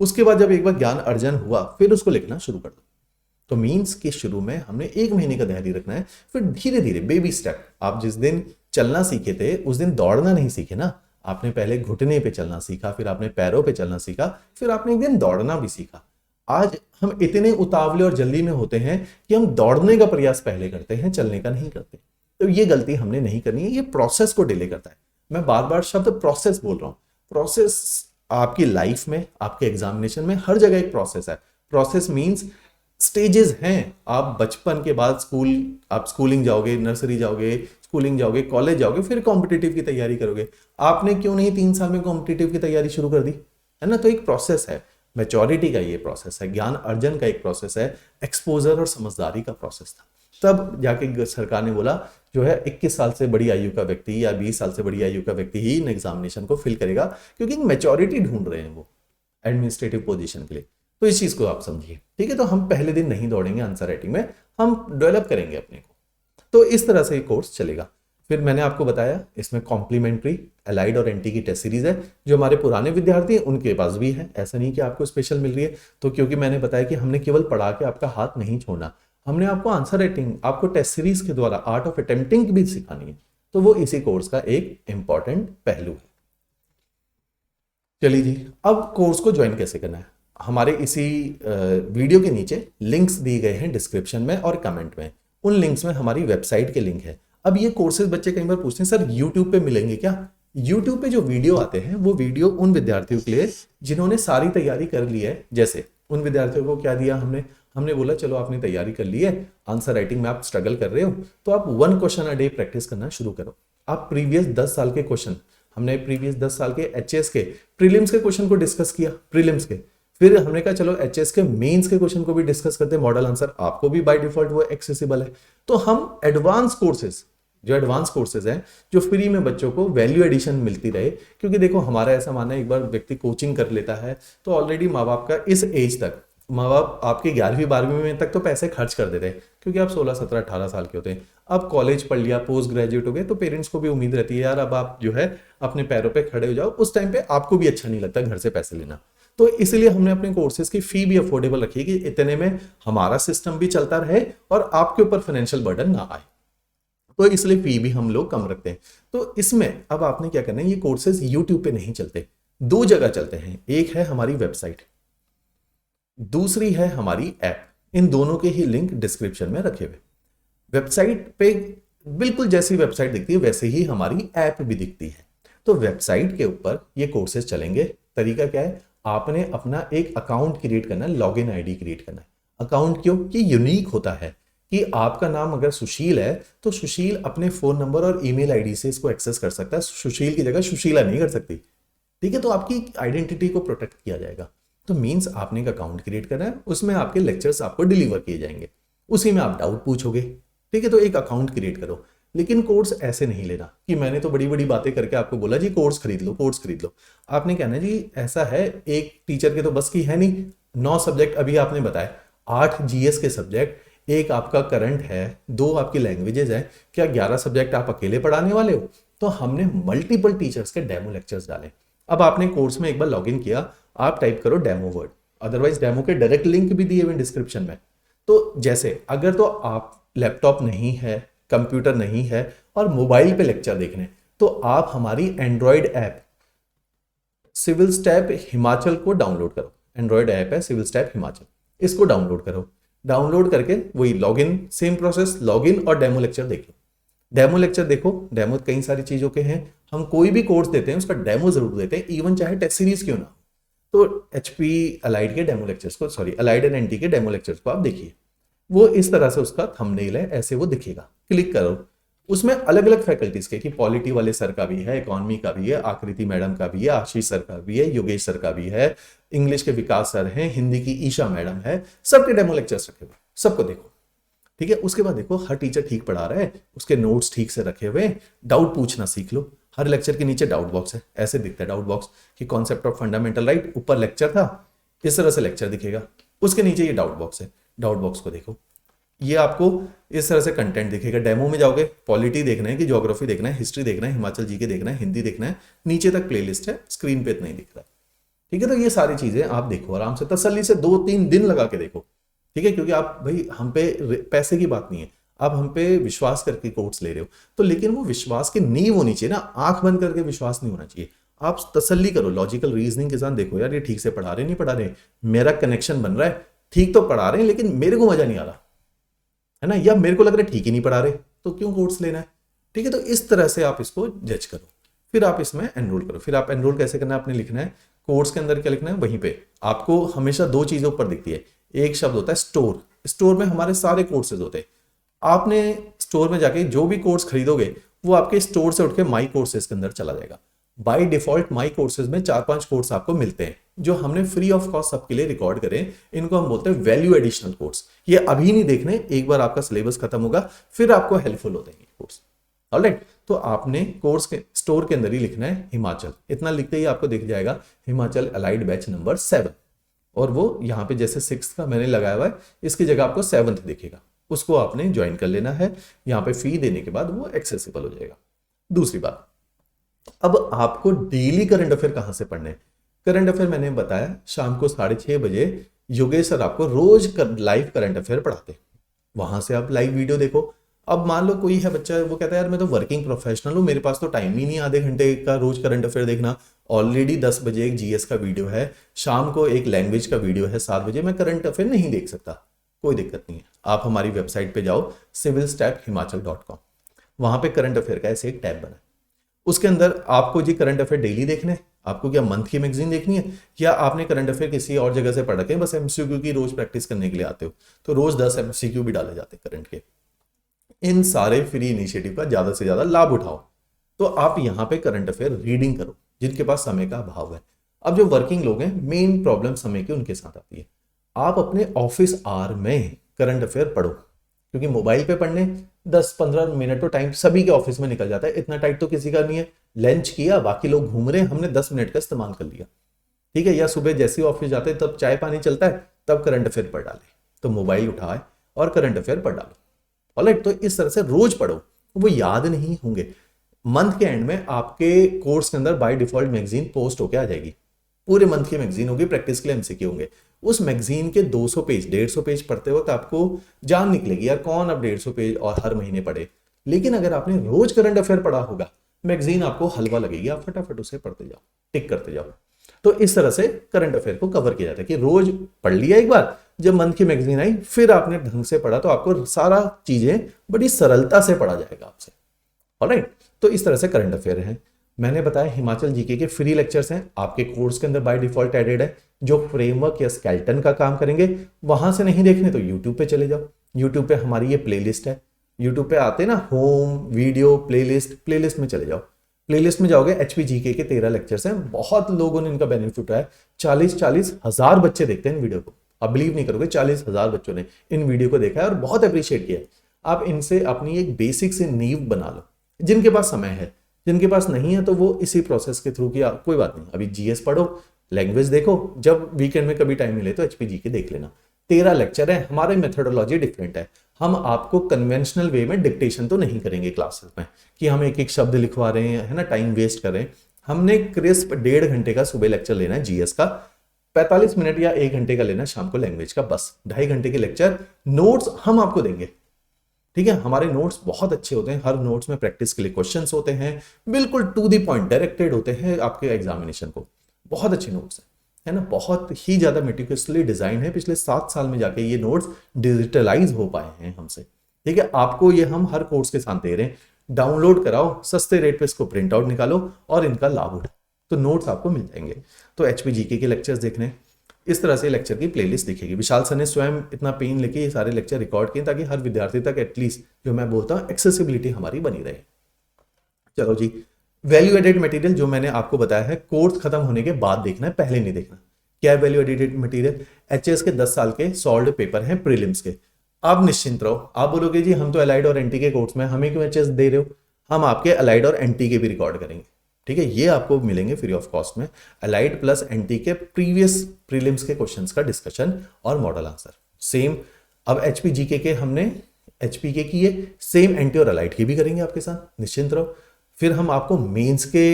उसके बाद जब एक बार ज्ञान अर्जन हुआ फिर उसको लिखना शुरू कर दो। तो मींस के शुरू में हमने 1 महीने का धैर्य रखना है, फिर धीरे धीरे बेबी स्टेप। आप जिस दिन चलना सीखे थे उस दिन दौड़ना नहीं सीखे ना, आपने पहले घुटने पे चलना सीखा, फिर आपने पैरों पे चलना सीखा, फिर आपने एक दिन दौड़ना भी सीखा। आज हम इतने उतावले और जल्दी में होते हैं कि हम दौड़ने का प्रयास पहले करते हैं, चलने का नहीं करते। तो ये गलती हमने नहीं करनी है, ये प्रोसेस को डिले करता है। मैं बार बार शब्द प्रोसेस बोल रहा हूं। प्रोसेस आपकी लाइफ में, आपके एग्जामिनेशन में, हर जगह एक प्रोसेस है। प्रोसेस मींस स्टेजेस हैं। आप बचपन के बाद आप स्कूलिंग जाओगे, नर्सरी जाओगे, स्कूलिंग जाओगे, कॉलेज जाओगे, फिर कॉम्पिटिटिव की तैयारी करोगे। आपने क्यों नहीं 3 साल में कॉम्पिटिटिव की तैयारी शुरू कर दी, है ना? तो एक प्रोसेस है। मैच्योरिटी का ये प्रोसेस है, ज्ञान अर्जन का एक प्रोसेस है, एक्सपोजर और समझदारी का प्रोसेस था। तब जाके सरकार ने बोला जो है 21 साल से बड़ी आयु का व्यक्ति या 20 साल से बड़ी आयु का व्यक्ति ही इन एग्जामिनेशन को फिल करेगा, क्योंकि मैच्योरिटी ढूंढ रहे हैं वो एडमिनिस्ट्रेटिव पोजीशन के लिए। तो इस चीज को आप समझिए, ठीक है? तो हम पहले दिन नहीं दौड़ेंगे आंसर राइटिंग में, हम डेवलप करेंगे अपने को। तो इस तरह से ये कोर्स चलेगा। फिर मैंने आपको बताया इसमें कॉम्प्लीमेंट्री अलाइड और एनटी की टेस्ट सीरीज है, जो हमारे पुराने विद्यार्थी हैं उनके पास भी है। ऐसा नहीं कि आपको स्पेशल मिल रही है। तो क्योंकि मैंने बताया कि हमने केवल पढ़ा के आपका हाथ नहीं छोड़ना, हमने आपको आंसर राइटिंग, आपको टेस्ट सीरीज के द्वारा आर्ट ऑफ अटेम्प्टिंग भी सिखानी है। तो वो इसी कोर्स का एक इंपॉर्टेंट पहलू है। चलिए जी, अब कोर्स को ज्वाइन कैसे करना है। हमारे इसी वीडियो के नीचे लिंक्स दिए गए हैं डिस्क्रिप्शन में और कमेंट में। उन लिंक्स में हमारी वेबसाइट के लिंक है। अब ये कोर्सेज बच्चे कई बार पूछते हैं सर यूट्यूब पे मिलेंगे क्या। यूट्यूब पे जो वीडियो आते हैं वो वीडियो उन विद्यार्थियों के लिए जिन्होंने सारी तैयारी कर ली है। जैसे उन विद्यार्थियों को क्या दिया हमने, हमने बोला चलो आपने तैयारी कर ली है, आंसर राइटिंग में आप स्ट्रगल कर रहे हो तो आप 1 क्वेश्चन अ डे प्रैक्टिस करना शुरू करो। आप प्रीवियस 10 साल के क्वेश्चन, हमने प्रीवियस 10 साल के एचएस के प्रीलिम्स के क्वेश्चन को डिस्कस किया, प्रीलिम्स के, फिर हमने कहा चलो एचएस के मेंस के क्वेश्चन को भी डिस्कस करते हैं। मॉडल आंसर आपको भी बाय डिफॉल्ट वो एक्सेसिबल है। तो हम एडवांस कोर्सेज, जो एडवांस कोर्सेज हैं, जो फ्री में बच्चों को वैल्यू एडिशन मिलती रहे, क्योंकि देखो हमारा ऐसा मानना है एक बार व्यक्ति कोचिंग कर लेता है तो ऑलरेडी माँ बाप का इस एज तक, माँ बाप आपके 11वीं 12वीं में तक तो पैसे खर्च कर देते हैं क्योंकि आप 16 17 18 साल के होते हैं। अब कॉलेज पढ़ लिया, पोस्ट ग्रेजुएट हो गए तो पेरेंट्स को भी उम्मीद रहती है यार अब आप जो है अपने पैरों पे खड़े हो जाओ। उस टाइम पे आपको भी अच्छा नहीं लगता घर से पैसे लेना, तो इसलिए हमने अपने कोर्सेज की फी भी अफोर्डेबल रखी है कि इतने में हमारा सिस्टम भी चलता रहे और आपके ऊपर फाइनेंशियल बर्डन ना आए, तो इसलिए फी भी हम लोग कम रखते हैं। तो इसमें अब आपने क्या करना है, ये कोर्सेज यूट्यूब पे नहीं चलते, 2 जगह चलते हैं। एक है हमारी वेबसाइट, दूसरी है हमारी ऐप। इन दोनों के ही लिंक डिस्क्रिप्शन में रखे हुए। वेबसाइट पे बिल्कुल जैसी वेबसाइट दिखती है वैसे ही हमारी ऐप भी दिखती है। तो वेबसाइट के ऊपर ये कोर्सेज चलेंगे। तरीका क्या है, आपने अपना एक अकाउंट क्रिएट करना है, लॉगिन आईडी क्रिएट करना है। अकाउंट क्यों कि यूनिक होता है कि आपका नाम अगर सुशील है तो सुशील अपने फोन नंबर और ईमेल आईडी से इसको एक्सेस कर सकता है, सुशील की जगह सुशीला नहीं कर सकती। ठीक है, तो आपकी आइडेंटिटी को प्रोटेक्ट किया जाएगा। तो मींस आपने एक अकाउंट क्रिएट करना है, उसमें आपके लेक्चर्स आपको डिलीवर किए जाएंगे, उसी में आप डाउट पूछोगे। ठीक है, तो एक अकाउंट क्रिएट करो। लेकिन कोर्स ऐसे नहीं लेना कि मैंने तो बड़ी बड़ी बातें करके आपको बोला जी कोर्स खरीद लो, कोर्स खरीद लो। आपने कहना जी ऐसा है, एक टीचर के तो बस की है नहीं, 9 सब्जेक्ट अभी आपने बताए, 8 जीएस के सब्जेक्ट, एक आपका करंट है, 2 आपकी लैंग्वेजेस है, क्या 11 सब्जेक्ट आप अकेले पढ़ाने वाले हो। तो हमने मल्टीपल टीचर्स के डेमो लेक्चर्स डाले। अब आपने कोर्स में एक बार लॉगिन किया, आप टाइप करो डेमो वर्ड, अदरवाइज डेमो के डायरेक्ट लिंक भी दिए हुए डिस्क्रिप्शन में। तो जैसे अगर तो आप लैपटॉप नहीं है, कंप्यूटर नहीं है और मोबाइल पे लेक्चर देखने, तो आप हमारी android app civil step Himachal को डाउनलोड करो। एंड्रॉइड ऐप है सिविल स्टेप हिमाचल, इसको डाउनलोड करो। डाउनलोड करके वही लॉगिन, सेम प्रोसेस, लॉगिन और डेमो लेक्चर देख लो। डेमो लेक्चर देखो, डेमो कई सारी चीजों के हैं, हम कोई भी कोर्स देते हैं उसका डेमो जरूर देते हैं, इवन चाहे टेस्ट सीरीज क्यों ना। तो एचपी अलाइड के डेमो लेक्चर्स को, सॉरी अलाइड एंड एनटी के डेमो लेक्चर्स को आप देखिए, वो इस तरह से उसका थंबनेल है, ऐसे वो दिखेगा। क्लिक करो, उसमें अलग अलग फैकल्टीज के, कि पॉलिटी वाले सर का भी है, इकोनॉमी का भी है, आकृति मैडम का भी है, आशीष सर का भी है, योगेश सर का भी है, इंग्लिश के विकास सर हैं, हिंदी की ईशा मैडम है, सबके डेमो लेक्चर्स रखे हुए, सबको देखो। ठीक है, उसके बाद देखो हर टीचर ठीक पढ़ा रहा है, उसके नोट्स ठीक से रखे हुए, डाउट पूछना सीख लो। हर लेक्चर के नीचे डाउट बॉक्स है, ऐसे दिखता है डाउट बॉक्स कि कॉन्सेप्ट ऑफ फंडामेंटल राइट, ऊपर लेक्चर था, इस तरह से लेक्चर दिखेगा, उसके नीचे ये डाउट बॉक्स है, डाउट बॉक्स को देखो, ये आपको इस तरह से कंटेंट दिखेगा। डेमो में जाओगे, पॉलिटी देखना है कि ज्योग्राफी देखना है, हिस्ट्री देखना है, हिमाचल जी के देखना है, हिंदी देखना है, नीचे तक प्लेलिस्ट है, स्क्रीन पे इतना ही दिख रहा है। ठीक है, तो ये सारी चीजें आप देखो आराम से, तसल्ली से 2-3 दिन लगा के देखो। ठीक है, क्योंकि आप भाई हम पे पैसे की बात नहीं है, आप हम पे विश्वास करके कोर्स ले रहे हो, तो लेकिन वो विश्वास की नींव होनी चाहिए ना, आंख बंद करके विश्वास नहीं होना चाहिए। आप तसल्ली करो, लॉजिकल रीजनिंग के साथ देखो यार ये ठीक से पढ़ा रहे नहीं पढ़ा रहे, मेरा कनेक्शन बन रहा है, ठीक तो पढ़ा रहे हैं लेकिन मेरे को मजा नहीं आ रहा है ना, या मेरे को लग रहा है ठीक ही नहीं पढ़ा रहे, तो क्यों कोर्स लेना है। ठीक है, तो इस तरह से आप इसको जज करो, फिर आप इसमें एनरोल करो। फिर आप एनरोल कैसे करना है, आपने लिखना है कोर्स के अंदर क्या लिखना है, वहीं पे आपको हमेशा 2 चीजें ऊपर दिखती है, एक शब्द होता है स्टोर, स्टोर में हमारे सारे कोर्सेज होते हैं। आपने स्टोर में जाके जो भी कोर्स खरीदोगे वो आपके स्टोर से उठ के माई कोर्सेज के अंदर चला जाएगा। बाय डिफॉल्ट माई कोर्सेज में 4-5 कोर्स आपको मिलते हैं जो हमने फ्री ऑफ कॉस्ट सबके लिए रिकॉर्ड करें, इनको हम बोलते हैं वैल्यू एडिशनल कोर्स। ये अभी नहीं देखने, एक बार आपका सिलेबस खत्म होगा फिर आपको हेल्पफुल होते हैं कोर्स। ऑलराइट, तो आपने कोर्स के स्टोर के अंदर ही लिखना है हिमाचल, इतना लिखते ही आपको दिख जाएगा हिमाचल अलाइड बैच नंबर 7, और वो यहाँ पे जैसे 6 का मैंने लगाया हुआ है, इसकी जगह आपको 7th दिखेगा, उसको आपने ज्वाइन कर लेना है। यहाँ पे फी देने के बाद वो एक्सेसिबल हो जाएगा। दूसरी बात, अब आपको डेली करंट अफेयर कहां से पढ़ने, करंट अफेयर मैंने बताया शाम को 6:30 बजे योगेश सर आपको रोज लाइव करंट अफेयर पढ़ाते, वहां से आप लाइव वीडियो देखो। अब मान लो कोई है बच्चा, वो कहता है यार मैं तो वर्किंग प्रोफेशनल हूं, मेरे पास तो टाइम ही नहीं आधे घंटे का रोज करंट अफेयर देखना, ऑलरेडी 10 बजे एक जीएस का वीडियो है, शाम को एक लैंग्वेज का वीडियो है 7 बजे, मैं करंट अफेयर नहीं देख सकता, कोई दिक्कत नहीं है। आप हमारी वेबसाइट पे जाओ civilstepphimachal.com, वहां पे करंट अफेयर का ऐसे एक टैब बना है, उसके अंदर आपको जी करंट अफेयर डेली देखने हैं, आपको क्या मंथ की मैगजीन देखनी है, या आपने करंट अफेयर किसी और जगह से पढ़ के बस एमसीक्यू की रोज प्रैक्टिस करने के लिए आते हो, तो रोज 10 एमसीक्यू भी डाले जाते हैं करंट के। इन सारे फ्री इनिशिएटिव का ज्यादा से ज्यादा लाभ उठाओ। तो आप यहाँ पे करंट अफेयर रीडिंग करो जिनके पास समय का अभाव है। अब जो वर्किंग लोग हैं, मेन प्रॉब्लम समय की उनके साथ आती है। आप अपने ऑफिस आवर में करंट अफेयर पढ़ो, क्योंकि मोबाइल पे पढ़ने 10-15 मिनट तो टाइम सभी के ऑफिस में निकल जाता है, इतना टाइम तो किसी का नहीं है। लंच किया, बाकी लोग घूम रहे हैं, हमने 10 मिनट का इस्तेमाल कर लिया, ठीक है। या सुबह जैसे ही ऑफिस जाते हैं तब चाय पानी चलता है, तब करंट अफेयर पढ़ डाले, तो मोबाइल उठाए और करंट अफेयर पढ़ डालो। ऑलराइट, तो इस तरह से रोज पढ़ो, वो याद नहीं होंगे। मंथ के एंड में आपके कोर्स के अंदर बाय डिफॉल्ट मैगजीन पोस्ट होके आ जाएगी, पूरे मंथ की मैगजीन होगी, प्रैक्टिस के लिए एमसीक्यू होंगे। उस मैगजीन के 200 पेज 150 पेज पढ़ते वक्त आपको जान निकलेगी यार कौन अब 150 पेज और हर महीने पढ़े। लेकिन अगर आपने रोज करंट अफेयर पढ़ा होगा, मैगजीन आपको हलवा लगेगी, आप फटाफट उसे पढ़ते जाओ, टिक करते जाओ। तो इस तरह से करंट अफेयर को कवर किया जाता है कि रोज पढ़ लिया एक बार, जब मंथ की मैगजीन आई फिर आपने ढंग से पढ़ा, तो आपको सारा चीजें बड़ी सरलता से पढ़ा जाएगा आपसे। ऑलराइट, तो इस तरह से करंट अफेयर है। मैंने बताया हिमाचल जीके के फ्री लेक्चर्स हैं, आपके कोर्स के अंदर बाय डिफॉल्ट एडेड है, जो फ्रेमवर्क या स्केलेटन का काम करेंगे। वहां से नहीं देखने तो यूट्यूब पे चले जाओ, यूट्यूब पे हमारी ये प्लेलिस्ट है, यूट्यूब पे आते ना होम वीडियो प्लेलिस्ट में चले जाओ। प्लेलिस्ट में जाओगे, HPGK के 13 लेक्चर्स हैं, बहुत लोगों ने इनका बेनिफिट उठाया। 40-40 हजार बच्चे देखते हैं इन वीडियो को, आप बिलीव नहीं करोगे, 40 हजार बच्चों ने इन वीडियो को देखा है और बहुत अप्रिशिएट किया है। आप इनसे अपनी एक बेसिक से नींव बना लो, जिनके पास समय है, जिनके पास नहीं है तो वो इसी प्रोसेस के थ्रू किया, कोई बात नहीं, अभी जीएस पढ़ो, लैंग्वेज देखो, जब वीकेंड में कभी टाइम मिले तो HPGK देख लेना। 13 लेक्चर है, हमारी मेथोडोलॉजी डिफरेंट है। हम आपको कन्वेंशनल वे में डिक्टेशन तो नहीं करेंगे क्लासेस में कि हम एक एक शब्द लिखवा रहे हैं, है ना, टाइम वेस्ट कर रहे हैं। हमने क्रिस्प 1.5 घंटे का सुबह लेक्चर लेना है जीएस का, 45 मिनट या 1 घंटे का लेना शाम को लैंग्वेज का, बस 2.5 घंटे के लेक्चर। नोट्स हम आपको देंगे, ठीक है, हमारे नोट्स बहुत अच्छे होते हैं, हर नोट्स में प्रैक्टिस के लिए क्वेश्चंस होते हैं, बिल्कुल टू द पॉइंट डायरेक्टेड होते हैं आपके एग्जामिनेशन को, बहुत अच्छे नोट्स हैं, है ना, बहुत ही ज्यादा मेटिकुलसली डिजाइन है। पिछले 7 साल में जाके ये नोट्स डिजिटलाइज हो पाए हैं हमसे, ठीक है। आपको ये हम हर कोर्स के साथ दे रहे हैं, डाउनलोड कराओ, सस्ते रेट पे इसको प्रिंट आउट निकालो और इनका लाभ उठाओ, तो नोट्स आपको मिल जाएंगे। तो HPGK के लेक्चर्स देखने, इस तरह से लेक्चर की प्लेलिस्ट दिखेगी। विशाल सर ने स्वयं इतना पेन लेके ये सारे लेक्चर रिकॉर्ड किए ताकि हर विद्यार्थी तक एटलीस्ट जो मैं बोलता हूँ एक्सेसिबिलिटी हमारी बनी रहे। चलो जी, वैल्यू एडेड मटेरियल जो मैंने आपको बताया है कोर्स खत्म होने के बाद देखना है, पहले नहीं देखना। क्या है वैल्यू एडेड मटेरियल? HS के 10 साल के सॉल्व्ड पेपर हैं प्रीलिम्स के। आप निश्चिंत रहो, आप बोलोगे जी हम तो अलाइड और एनटी के कोर्स में, हमें क्यों HS दे रहे हो? हम आपके अलाइड और एनटी के भी रिकॉर्ड करेंगे, ठीक है, ये आपको मिलेंगे फ्री ऑफ कॉस्ट में। अलाइड प्लस एनटी के प्रीवियस प्रीलिम्स के क्वेश्चंस का डिस्कशन और मॉडल आंसर सेम। अब HPGK के हमने HPK की ये सेम एनटी और अलाइड की भी करेंगे आपके साथ, निश्चिंत रहो। फिर हम आपको मेंस के,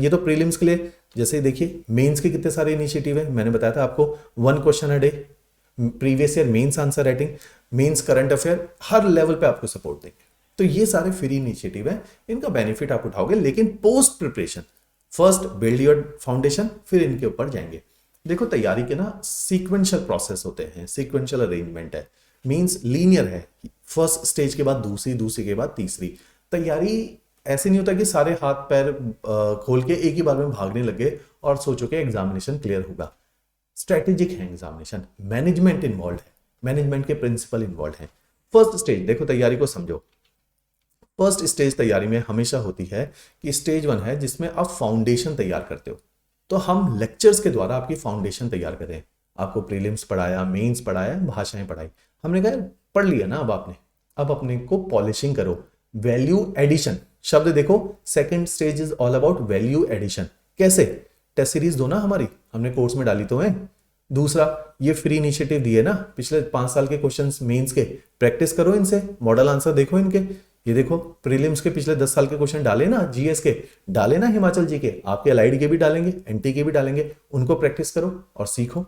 ये तो प्रीलिम्स के लिए, जैसे देखिए मेंस के कितने सारे इनिशिएटिव है, मैंने बताया था आपको 1 question a day, previous year mains answer writing, mains current affair, हर लेवल पे आपको सपोर्ट देंगे। तो ये सारे फ्री इनिशिएटिव है, इनका बेनिफिट आप उठाओगे। लेकिन post preparation, first build your foundation, फिर इनके ऊपर जाएंगे। देखो तैयारी के ना सीक्वेंशियल प्रोसेस होते हैं, सीक्वेंशियल अरेंजमेंट है, मींस लीनियर है, फर्स्ट स्टेज के बाद दूसरी, दूसरी के बाद तीसरी। तैयारी ऐसे नहीं होता कि सारे हाथ पैर खोल के एक ही बार में भागने लगे और सोचो कि एग्जामिनेशन क्लियर होगा। स्ट्रेटेजिक है एग्जामिनेशन, मैनेजमेंट इन्वॉल्व है, मैनेजमेंट के प्रिंसिपल इन्वॉल्व है। फर्स्ट स्टेज देखो, तैयारी को समझो। फर्स्ट स्टेज तैयारी में हमेशा होती है कि स्टेज 1 है जिसमें आप फाउंडेशन तैयार करते हो। तो हम लेक्चर्स के द्वारा आपकी फाउंडेशन तैयार करें। आपको प्रीलिम्स पढ़ाया, मेंस पढ़ाया, भाषाएं पढ़ाई, हमने कहा पढ़ लिया ना, अब अपने को पॉलिशिंग करो। वैल्यू एडिशन शब्द देखो, second stage is all about value addition. कैसे? टेस्ट सीरीज दो ना, हमारी हमने कोर्स में डाली तो है। दूसरा, ये फ्री इनिशिएटिव दिए ना, पिछले 5 साल के क्वेश्चंस मेंस के प्रैक्टिस करो, इनसे मॉडल आंसर देखो इनके। ये देखो प्रीलिम्स के पिछले 10 साल के क्वेश्चन डाले ना, जीएस के डाले ना, हिमाचल जी के, आपके अलाइड के भी डालेंगे, एनटी के भी डालेंगे, उनको प्रैक्टिस करो और सीखो,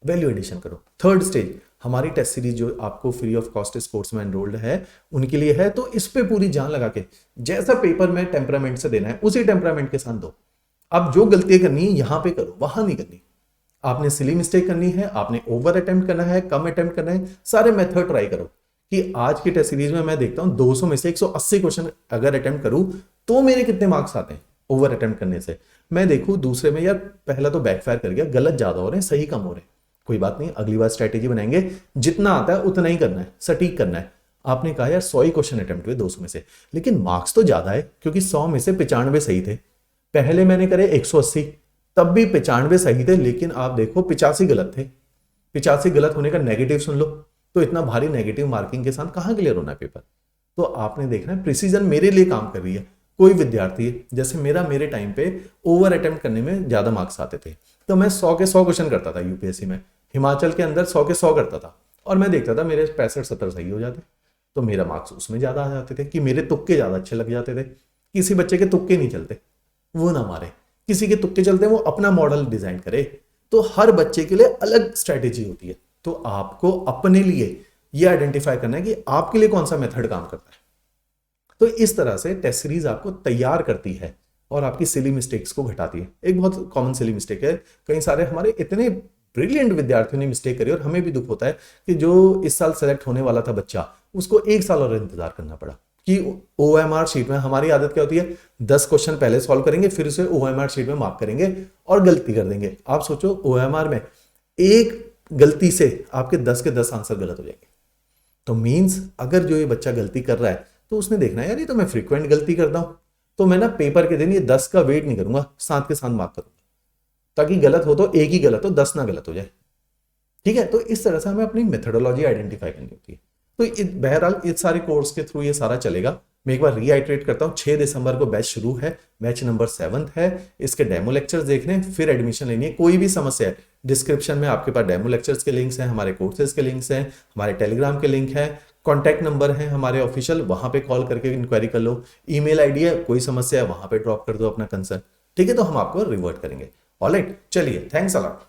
वैल्यू एडिशन करो। थर्ड स्टेज हमारी टेस्ट सीरीज जो आपको फ्री ऑफ कॉस्ट इस कोर्स में एनरोल्ड है उनके लिए है। तो इस पे पूरी जान लगा के, जैसा पेपर में टेम्परामेंट से देना है उसी टेम्परामेंट के साथ दो। अब जो गलतियां करनी है यहाँ पे करो, वहां नहीं करनी। आपने सिली मिस्टेक करनी है, आपने ओवर अटेम्प्ट करना है, कम अटेम्प्ट करना है, सारे मेथड ट्राई करो। कि आज की टेस्ट सीरीज में मैं देखता हूं 200 में से 180 क्वेश्चन अगर अटेम्प्ट करूं तो मेरे कितने मार्क्स आते हैं ओवर अटेम्प्ट करने से। मैं देखूं दूसरे में यार पहला तो बैकफायर कर गया, गलत ज्यादा हो रहे हैं, सही कम हो रहे हैं, कोई बात नहीं, अगली बार स्ट्रेटेजी बनाएंगे, जितना आता है उतना ही करना है, सटीक करना है। आपने कहा यार 100 ही क्वेश्चन अटेम्प्ट हुए 200 में से, लेकिन मार्क्स तो ज्यादा है क्योंकि 100 में से 95 सही थे। पहले मैंने करे 180, तब भी 95 सही थे, लेकिन आप देखो 85 गलत थे। 85 गलत होने का नेगेटिव सुन लो, तो इतना भारी नेगेटिव मार्किंग के साथ कहां क्लियर होना है पेपर। तो आपने देखना है प्रिसीजन मेरे लिए काम कर रही है। कोई विद्यार्थी जैसे मेरे टाइम पे ओवर अटेम्प्ट करने में ज्यादा मार्क्स आते थे, तो मैं 100 के 100 क्वेश्चन करता था यूपीएससी में, हिमाचल के अंदर 100 के 100 करता था, और मैं देखता था मेरे 65-70 सही हो जाते, तो मेरा मार्क्स उसमें ज्यादा आ जाते थे कि मेरे तुक्के ज्यादा अच्छे लग जाते थे। किसी बच्चे के तुक्के नहीं चलते, वो ना मारे, किसी के तुक्के चलते हैं वो अपना मॉडल डिजाइन करे। तो हर बच्चे के लिए अलग स्ट्रेटेजी होती है, तो आपको अपने लिए ये आइडेंटिफाई करना है कि आपके लिए कौन सा मेथड काम करता है। तो इस तरह से टेस्ट सीरीज आपको तैयार करती है और आपकी सिली मिस्टेक्स को घटाती है। एक बहुत कॉमन सिली मिस्टेक है, कई सारे हमारे इतने ब्रिलियंट विद्यार्थियों ने मिस्टेक करी और हमें भी दुख होता है कि जो इस साल सेलेक्ट होने वाला था बच्चा, उसको 1 साल और इंतजार करना पड़ा। कि OMR शीट में हमारी आदत क्या होती है, 10 क्वेश्चन पहले सॉल्व करेंगे, फिर उसे OMR शीट में मार्क करेंगे और गलती कर देंगे। आप सोचो OMR में एक गलती से आपके 10 के 10 आंसर गलत हो जाएंगे। तो मींस अगर जो ये बच्चा गलती कर रहा है तो उसने देखना है यार ये तो मैं फ्रीक्वेंट गलती करता हूं, तो मैं ना पेपर के दिन ये 10 का वेट नहीं करूंगा, साथ के साथ मार्क करूंगा, ताकि गलत हो तो एक ही गलत हो, 10 ना गलत हो जाए। ठीक है, तो इस तरह से हमें अपनी मेथोडोलॉजी आइडेंटिफाई करनी होती है। तो बहरहाल इस सारे कोर्स के थ्रू ये सारा चलेगा। मैं एक बार रीआइट्रेट करता हूँ, 6 दिसंबर को बैच शुरू है, बैच नंबर 7 है। इसके डेमो लेक्चर्स देखने, फिर एडमिशन लेनी है। कोई भी समस्या है, डिस्क्रिप्शन में आपके पास डेमो लेक्चर्स के लिंक्स हैं, हमारे कोर्सेज के लिंक्स हैं, हमारे टेलीग्राम के लिंक है, कॉन्टैक्ट नंबर है हमारे ऑफिशियल, वहां पे कॉल करके इंक्वायरी कर लो। ईमेल आईडी है, कोई समस्या है वहां पे ड्रॉप कर दो अपना कंसर्न। ठीक है, तो हम आपको रिवर्ट करेंगे। ऑलराइट, चलिए, थैंक्स अ लॉट।